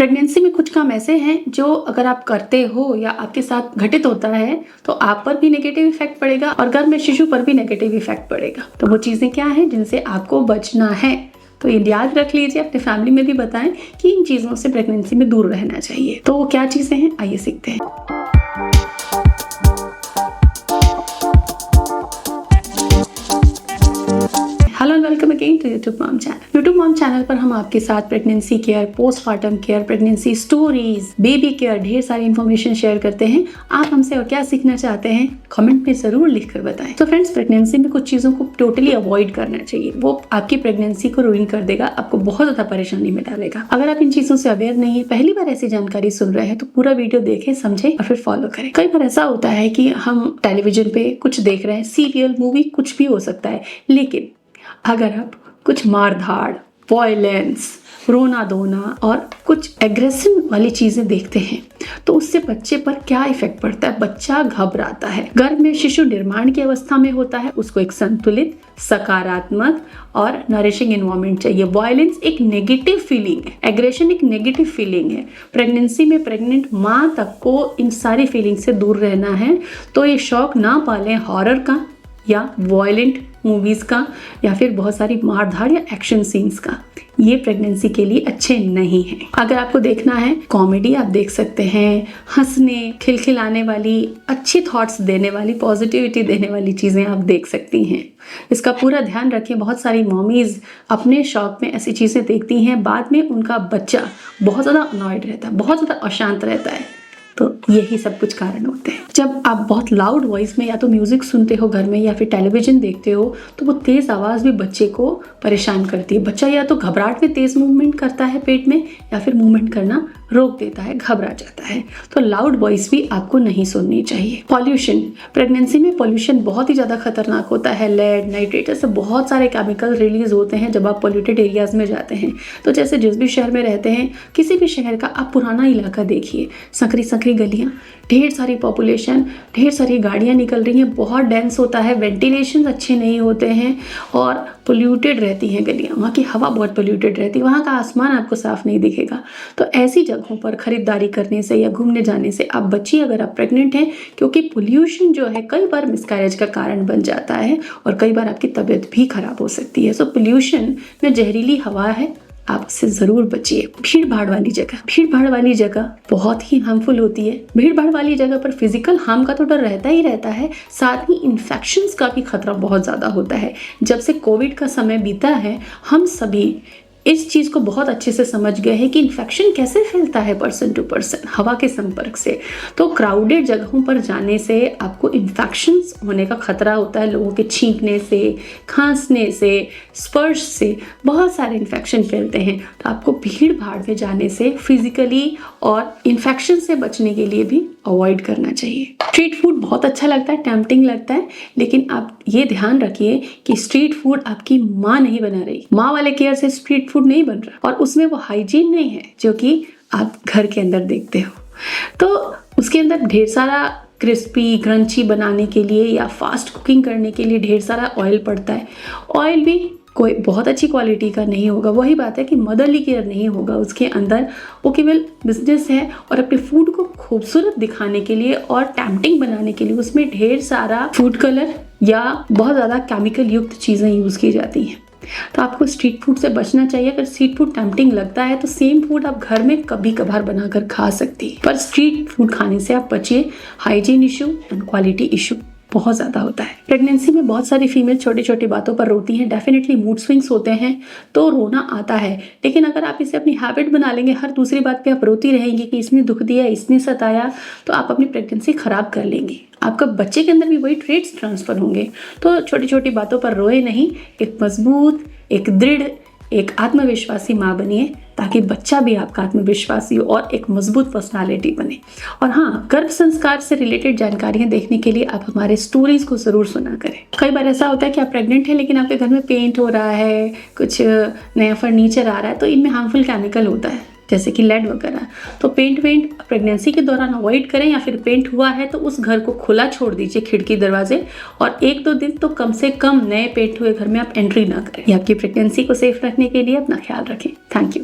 Pregnancy में कुछ काम ऐसे हैं जो अगर आप करते हो या आपके साथ घटित होता है तो आप पर भी नेगेटिव इफेक्ट पड़ेगा और गर्भ में शिशु पर भी नेगेटिव इफेक्ट पड़ेगा। तो वो चीजें क्या हैं जिनसे आपको बचना है, तो ये याद रख लीजिए, अपने फैमिली में भी बताएं कि इन चीजों से प्रेगनेंसी में दूर रहना चाहिए। तो वो क्या चीजें हैं, आइए सीखते हैं। Hello and welcome again to YouTube mom channel. YouTube mom channel पर हम आपके साथ pregnancy care, postpartum care, pregnancy stories, baby care, ढेर सारी इन्फॉर्मेशन शेयर करते हैं। आप हमसे और क्या सीखना चाहते हैं कमेंट में जरूर लिखकर बताएं। तो फ्रेंड्स, प्रेगनेंसी में कुछ चीजों को टोटली अवॉइड करना चाहिए, वो आपकी प्रेगनेंसी को रुइन कर देगा, आपको बहुत ज्यादा परेशानी में डालेगा। अगर आप इन चीजों से अवेयर नहीं है, पहली बार ऐसी जानकारी सुन रहे हैं, तो पूरा वीडियो देखें, समझें और फिर फॉलो करें। कई बार ऐसा होता है कि हम टेलीविजन पे कुछ देख रहे हैं, सीरियल, मूवी, कुछ भी हो सकता है, लेकिन अगर आप कुछ मारधाड़, वायलेंस, रोना धोना और कुछ एग्रेशन वाली चीजें देखते हैं तो उससे बच्चे पर क्या इफेक्ट पड़ता है। बच्चा घबराता है। गर्भ में शिशु निर्माण की अवस्था में होता है, उसको एक संतुलित, सकारात्मक और नरिशिंग एनवायरनमेंट चाहिए। वायलेंस एक नेगेटिव फीलिंग है, एग्रेशन एक नेगेटिव फीलिंग है। प्रेगनेंसी में प्रेग्नेंट माँ तक को इन सारी फीलिंग से दूर रहना है। तो ये शौक ना पालें हॉरर का या वायलेंट मूवीज का या फिर बहुत सारी मारधाड़ या एक्शन सीन्स का। ये प्रेगनेंसी के लिए अच्छे नहीं है। अगर आपको देखना है कॉमेडी, आप देख सकते हैं, हंसने खिलखिलाने वाली, अच्छी थॉट्स देने वाली, पॉजिटिविटी देने वाली चीजें आप देख सकती हैं। इसका पूरा ध्यान रखें। बहुत सारी मॉमीज अपने शौक में ऐसी चीजें देखती हैं, बाद में उनका बच्चा बहुत ज्यादा अनॉयड रहता है, बहुत ज्यादा अशांत रहता है। तो यही सब कुछ कारण होते हैं। जब आप बहुत लाउड वॉइस में या तो म्यूजिक सुनते हो घर में या फिर टेलीविजन देखते हो तो वो तेज आवाज भी बच्चे को परेशान करती है। बच्चा या तो घबराहट में तेज मूवमेंट करता है पेट में या फिर मूवमेंट करना रोक देता है, घबरा जाता है। तो लाउड वॉइस भी आपको नहीं सुननी चाहिए। पॉल्यूशन, प्रेगनेंसी में पॉल्यूशन बहुत ही ज्यादा खतरनाक होता है। लेड, नाइट्रेट, ऐसे बहुत सारे केमिकल रिलीज होते हैं जब आप पॉल्यूटेड एरियाज में जाते हैं। तो जैसे जिस भी शहर में रहते हैं, किसी भी शहर का आप पुराना इलाका देखिए, संकरी संकरी गलियां, ढेर सारी पॉपुलेशन, ढेर सारी गाड़ियां निकल रही हैं, बहुत डेंस होता है, वेंटिलेशन अच्छे नहीं होते हैं और पोल्यूटेड रहती हैं गलियां। वहाँ की हवा बहुत पोल्यूटेड रहती है, वहाँ का आसमान आपको साफ नहीं दिखेगा। तो ऐसी जगहों पर खरीदारी करने से या घूमने जाने से आप बचिए अगर आप प्रेग्नेंट हैं, क्योंकि पोल्यूशन जो है कई बार मिसकैरेज का कारण बन जाता है और कई बार आपकी तबीयत भी खराब हो सकती है। सो पोल्यूशन में जहरीली हवा है, आप उससे जरूर बचिए। भीड़ भाड़ वाली जगह बहुत ही हार्मफुल होती है। भीड़ भाड़ वाली जगह पर फिजिकल हार्म का तो डर रहता ही रहता है, साथ ही इन्फेक्शंस का भी खतरा बहुत ज्यादा होता है। जब से कोविड का समय बीता है, हम सभी इस चीज को बहुत अच्छे से समझ गए हैं कि इन्फेक्शन कैसे फैलता है पर्सन टू पर्सन, हवा के संपर्क से। तो क्राउडेड जगहों पर जाने से आपको इन्फेक्शंस होने का खतरा होता है। लोगों के छींकने से, खांसने से, स्पर्श से बहुत सारे इन्फेक्शन फैलते हैं। तो आपको भीड़ भाड़ में जाने से फिजिकली और इन्फेक्शन से बचने के लिए भी अवॉइड करना चाहिए। स्ट्रीट फूड बहुत अच्छा लगता है, टेम्पटिंग लगता है, लेकिन आप ये ध्यान रखिए कि स्ट्रीट फूड आपकी माँ नहीं बना रही। माँ वाले केयर से स्ट्रीट फूड नहीं बन रहा और उसमें वो हाइजीन नहीं है जो कि आप घर के अंदर देखते हो। तो उसके अंदर ढेर सारा क्रिस्पी, क्रंची बनाने के लिए या फास्ट कुकिंग करने के लिए ढेर सारा ऑयल पड़ता है। ऑयल भी कोई बहुत अच्छी क्वालिटी का नहीं होगा। वही बात है कि मदरली केयर नहीं होगा उसके अंदर। वो केवल बिजनेस है और अपने फूड को खूबसूरत दिखाने के लिए और टेम्पटिंग बनाने के लिए उसमें ढेर सारा फूड कलर या बहुत ज़्यादा केमिकल युक्त चीज़ें यूज़ की जाती हैं। तो आपको स्ट्रीट फूड से बचना चाहिए। अगर स्ट्रीट फूड टेम्पटिंग लगता है तो सेम फूड आप घर में कभी कभार बनाकर खा सकती है, पर स्ट्रीट फूड खाने से आप बचिए। Hygiene issue and quality issue बहुत ज़्यादा होता है। प्रेगनेंसी में बहुत सारी फीमेल छोटी छोटी बातों पर रोती हैं। डेफिनेटली मूड स्विंग्स होते हैं तो रोना आता है, लेकिन अगर आप इसे अपनी हैबिट बना लेंगे, हर दूसरी बात पे आप रोती रहेंगी कि इसने दुख दिया, इसने सताया, तो आप अपनी प्रेगनेंसी खराब कर लेंगी। आपका बच्चे के अंदर भी वही ट्रेट्स ट्रांसफर होंगे। तो छोटी छोटी बातों पर रोए नहीं, एक मजबूत, एक दृढ़, एक आत्मविश्वासी माँ बनिए ताकि बच्चा भी आपका आत्मविश्वासी हो और एक मजबूत पर्सनालिटी बने। और हाँ, गर्भ संस्कार से रिलेटेड जानकारियां देखने के लिए आप हमारे स्टोरीज को जरूर सुना करें। कई बार ऐसा होता है कि आप प्रेग्नेंट हैं लेकिन आपके घर में पेंट हो रहा है, कुछ नया फर्नीचर आ रहा है, तो इनमें हार्मफुल केमिकल होता है जैसे कि लेड वगैरह। तो पेंट प्रेगनेंसी के दौरान अवॉइड करें, या फिर पेंट हुआ है तो उस घर को खुला छोड़ दीजिए, खिड़की दरवाजे, और 1-2 दिन तो कम से कम नए पेंट हुए घर में आप एंट्री ना करें। ये आपकी प्रेगनेंसी को सेफ रखने के लिए अपना ख्याल रखें। Thank you.